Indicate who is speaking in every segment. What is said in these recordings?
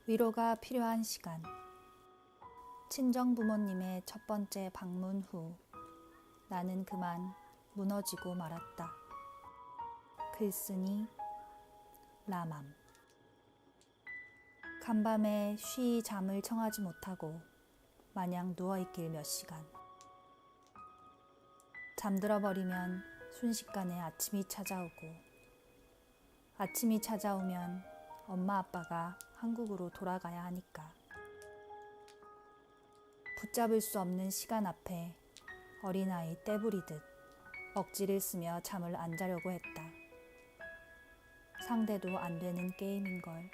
Speaker 1: 위로가 필요한 시간. 친정 부모님의 첫 번째 방문 후 나는 그만 무너지고 말았다. 글쓴이 라맘. 간밤에 쉬이 잠을 청하지 못하고 마냥 누워있길 몇 시간. 잠들어 버리면 순식간에 아침이 찾아오고, 아침이 찾아오면 엄마 아빠가 한국으로 돌아가야 하니까. 붙잡을 수 없는 시간 앞에 어린아이 떼부리듯 억지를 쓰며 잠을 안 자려고 했다. 상대도 안 되는 게임인 걸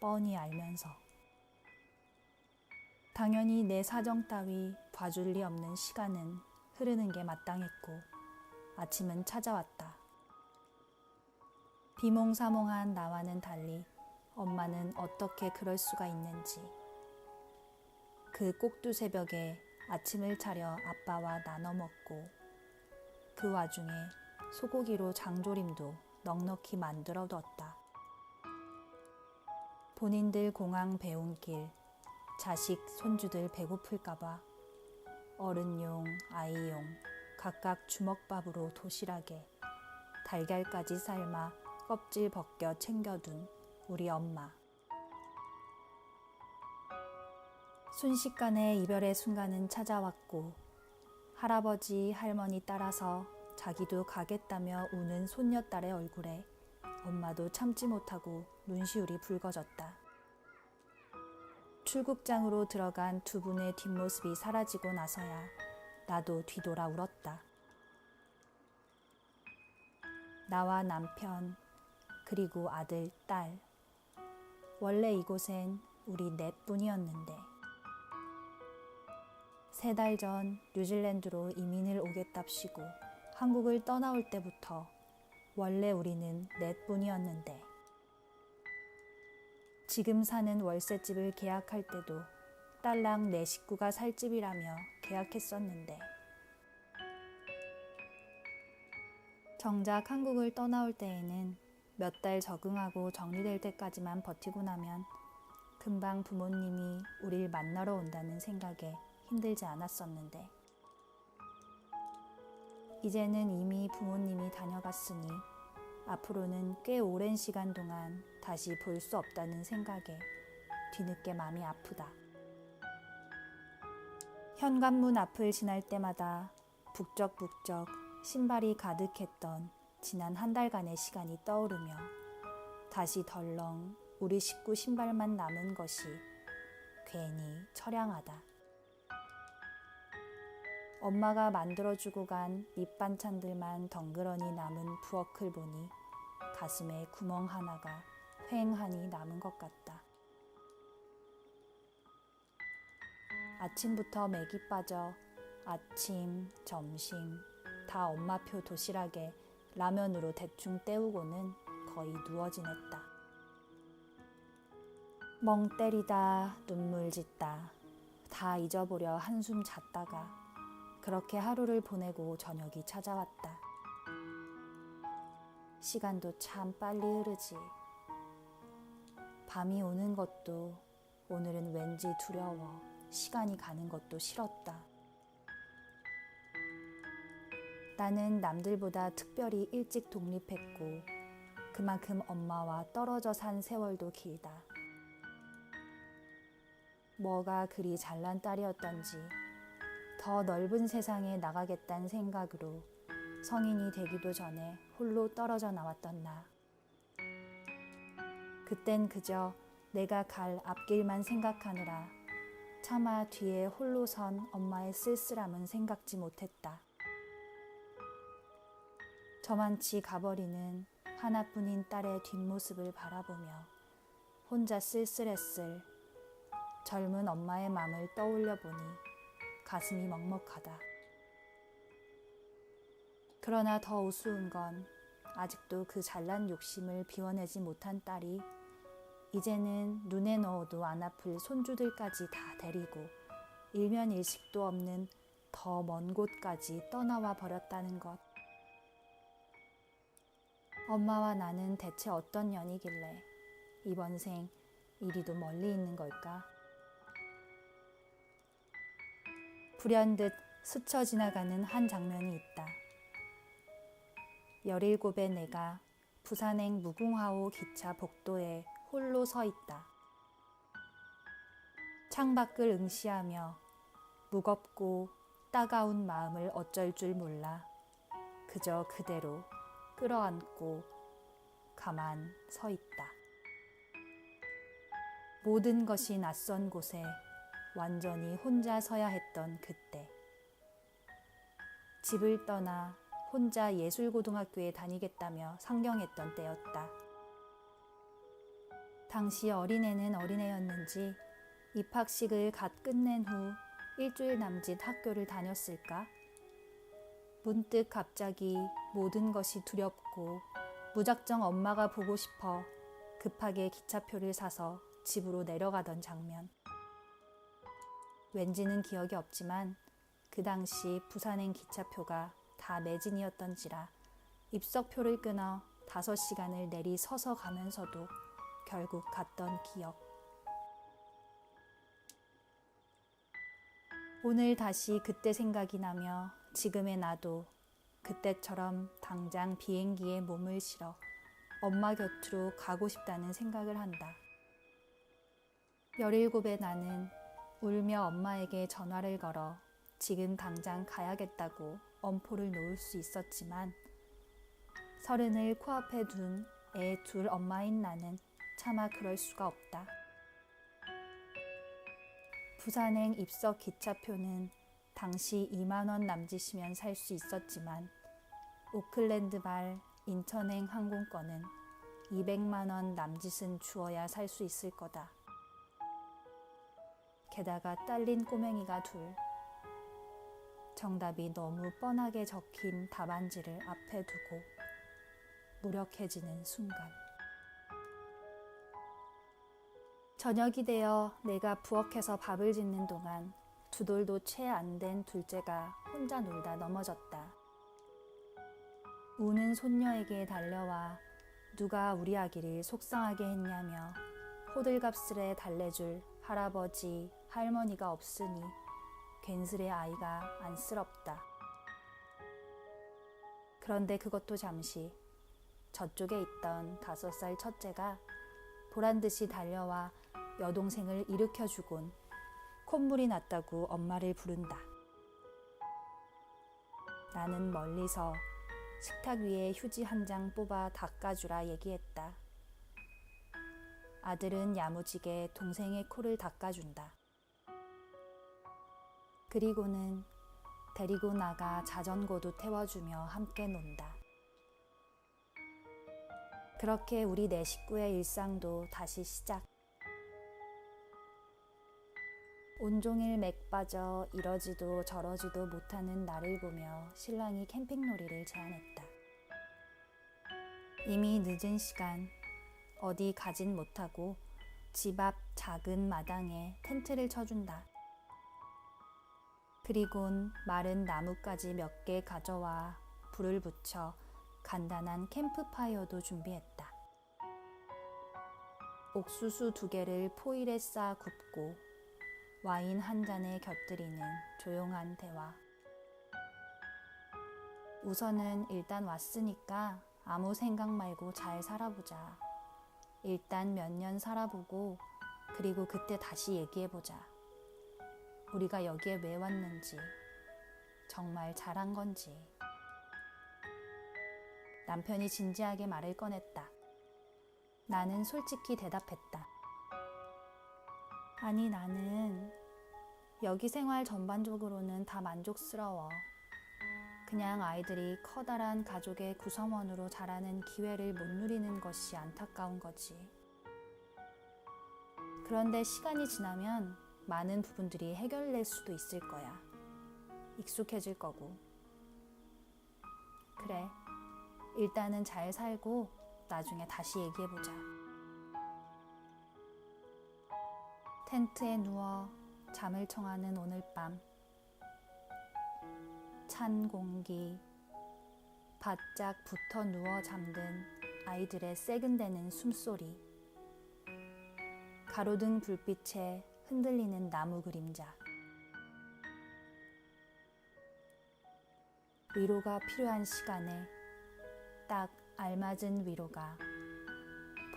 Speaker 1: 뻔히 알면서. 당연히 내 사정 따위 봐줄 리 없는 시간은 흐르는 게 마땅했고, 아침은 찾아왔다. 비몽사몽한 나와는 달리 엄마는 어떻게 그럴 수가 있는지. 그 꼭두 새벽에 아침을 차려 아빠와 나눠 먹고, 그 와중에 소고기로 장조림도 넉넉히 만들어 뒀다. 본인들 공항 배운길, 자식 손주들 배고플까봐 어른용, 아이용 각각 주먹밥으로 도시락에 달걀까지 삶아 껍질 벗겨 챙겨둔 우리 엄마. 순식간에 이별의 순간은 찾아왔고, 할아버지, 할머니 따라서 자기도 가겠다며 우는 손녀딸의 얼굴에 엄마도 참지 못하고 눈시울이 붉어졌다. 출국장으로 들어간 두 분의 뒷모습이 사라지고 나서야 나도 뒤돌아 울었다. 나와 남편, 그리고 아들, 딸. 원래 이곳엔 우리 넷뿐이었는데, 3달 전 뉴질랜드로 이민을 오겠답시고 한국을 떠나올 때부터 원래 우리는 넷뿐이었는데, 지금 사는 월세집을 계약할 때도 딸랑 내 식구가 살 집이라며 계약했었는데, 정작 한국을 떠나올 때에는 몇 달 적응하고 정리될 때까지만 버티고 나면 금방 부모님이 우릴 만나러 온다는 생각에 힘들지 않았었는데, 이제는 이미 부모님이 다녀갔으니 앞으로는 꽤 오랜 시간 동안 다시 볼 수 없다는 생각에 뒤늦게 마음이 아프다. 현관문 앞을 지날 때마다 북적북적 신발이 가득했던 지난 한 달간의 시간이 떠오르며 다시 덜렁 우리 식구 신발만 남은 것이 괜히 처량하다. 엄마가 만들어주고 간 밑반찬들만 덩그러니 남은 부엌을 보니 가슴에 구멍 하나가 휑하니 남은 것 같다. 아침부터 맥이 빠져 아침, 점심 다 엄마표 도시락에 라면으로 대충 때우고는 거의 누워 지냈다. 멍 때리다, 눈물 짓다, 다 잊어보려 한숨 잤다가 그렇게 하루를 보내고 저녁이 찾아왔다. 시간도 참 빨리 흐르지. 밤이 오는 것도 오늘은 왠지 두려워 시간이 가는 것도 싫었다. 나는 남들보다 특별히 일찍 독립했고, 그만큼 엄마와 떨어져 산 세월도 길다. 뭐가 그리 잘난 딸이었던지 더 넓은 세상에 나가겠다는 생각으로 성인이 되기도 전에 홀로 떨어져 나왔던 나. 그땐 그저 내가 갈 앞길만 생각하느라 차마 뒤에 홀로 선 엄마의 쓸쓸함은 생각지 못했다. 저만치 가버리는 하나뿐인 딸의 뒷모습을 바라보며 혼자 쓸쓸했을 젊은 엄마의 마음을 떠올려 보니 가슴이 먹먹하다. 그러나 더 우스운 건 아직도 그 잘난 욕심을 비워내지 못한 딸이 이제는 눈에 넣어도 안 아플 손주들까지 다 데리고 일면일식도 없는 더 먼 곳까지 떠나와 버렸다는 것. 엄마와 나는 대체 어떤 년이길래 이번 생 이리도 멀리 있는 걸까? 불현듯 스쳐 지나가는 한 장면이 있다. 17의 내가 부산행 무궁화호 기차 복도에 홀로 서 있다. 창밖을 응시하며 무겁고 따가운 마음을 어쩔 줄 몰라 그저 그대로 끌어안고 가만 서 있다. 모든 것이 낯선 곳에 완전히 혼자 서야 했던 그때. 집을 떠나 혼자 예술고등학교에 다니겠다며 상경했던 때였다. 당시 어린애는 어린애였는지 입학식을 갓 끝낸 후 일주일 남짓 학교를 다녔을까? 문득 갑자기 모든 것이 두렵고 무작정 엄마가 보고 싶어 급하게 기차표를 사서 집으로 내려가던 장면. 왠지는 기억이 없지만 그 당시 부산행 기차표가 다 매진이었던지라 입석표를 끊어 5시간을 내리 서서 가면서도 결국 갔던 기억. 오늘 다시 그때 생각이 나며 지금의 나도 그때처럼 당장 비행기에 몸을 실어 엄마 곁으로 가고 싶다는 생각을 한다. 17의 나는 울며 엄마에게 전화를 걸어 지금 당장 가야겠다고 엄포를 놓을 수 있었지만 30을 코앞에 둔 애 둘 엄마인 나는 차마 그럴 수가 없다. 부산행 입석 기차표는 당시 2만 원 남짓이면 살 수 있었지만 오클랜드발 인천행 항공권은 200만 원 남짓은 주어야 살 수 있을 거다. 게다가 딸린 꼬맹이가 둘. 정답이 너무 뻔하게 적힌 답안지를 앞에 두고 무력해지는 순간. 저녁이 되어 내가 부엌에서 밥을 짓는 동안 2돌도 채 안 된 둘째가 혼자 놀다 넘어졌다. 우는 손녀에게 달려와 누가 우리 아기를 속상하게 했냐며 호들갑스레 달래줄 할아버지, 할머니가 없으니 괜스레 아이가 안쓰럽다. 그런데 그것도 잠시 저쪽에 있던 5살 첫째가 보란듯이 달려와 여동생을 일으켜주곤 콧물이 났다고 엄마를 부른다. 나는 멀리서 식탁 위에 휴지 한 장 뽑아 닦아주라 얘기했다. 아들은 야무지게 동생의 코를 닦아준다. 그리고는 데리고 나가 자전거도 태워주며 함께 논다. 그렇게 우리 네 식구의 일상도 다시 시작. 온종일 맥 빠져 이러지도 저러지도 못하는 나를 보며 신랑이 캠핑놀이를 제안했다. 이미 늦은 시간 어디 가진 못하고 집 앞 작은 마당에 텐트를 쳐준다. 그리곤 마른 나뭇가지 몇 개 가져와 불을 붙여 간단한 캠프파이어도 준비했다. 옥수수 2개를 포일에 쌓아 굽고 와인 한 잔에 곁들이는 조용한 대화. 우선은 일단 왔으니까 아무 생각 말고 잘 살아보자. 일단 몇 년 살아보고 그리고 그때 다시 얘기해보자. 우리가 여기에 왜 왔는지, 정말 잘한 건지. 남편이 진지하게 말을 꺼냈다. 나는 솔직히 대답했다. 아니, 나는 여기 생활 전반적으로는 다 만족스러워. 그냥 아이들이 커다란 가족의 구성원으로 자라는 기회를 못 누리는 것이 안타까운 거지. 그런데 시간이 지나면 많은 부분들이 해결될 수도 있을 거야. 익숙해질 거고. 그래, 일단은 잘 살고 나중에 다시 얘기해보자. 텐트에 누워 잠을 청하는 오늘 밤. 찬 공기, 바짝 붙어 누워 잠든 아이들의 새근대는 숨소리. 가로등 불빛에 흔들리는 나무 그림자. 위로가 필요한 시간에 딱 알맞은 위로가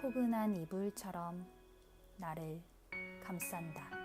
Speaker 1: 포근한 이불처럼 나를 감싼다.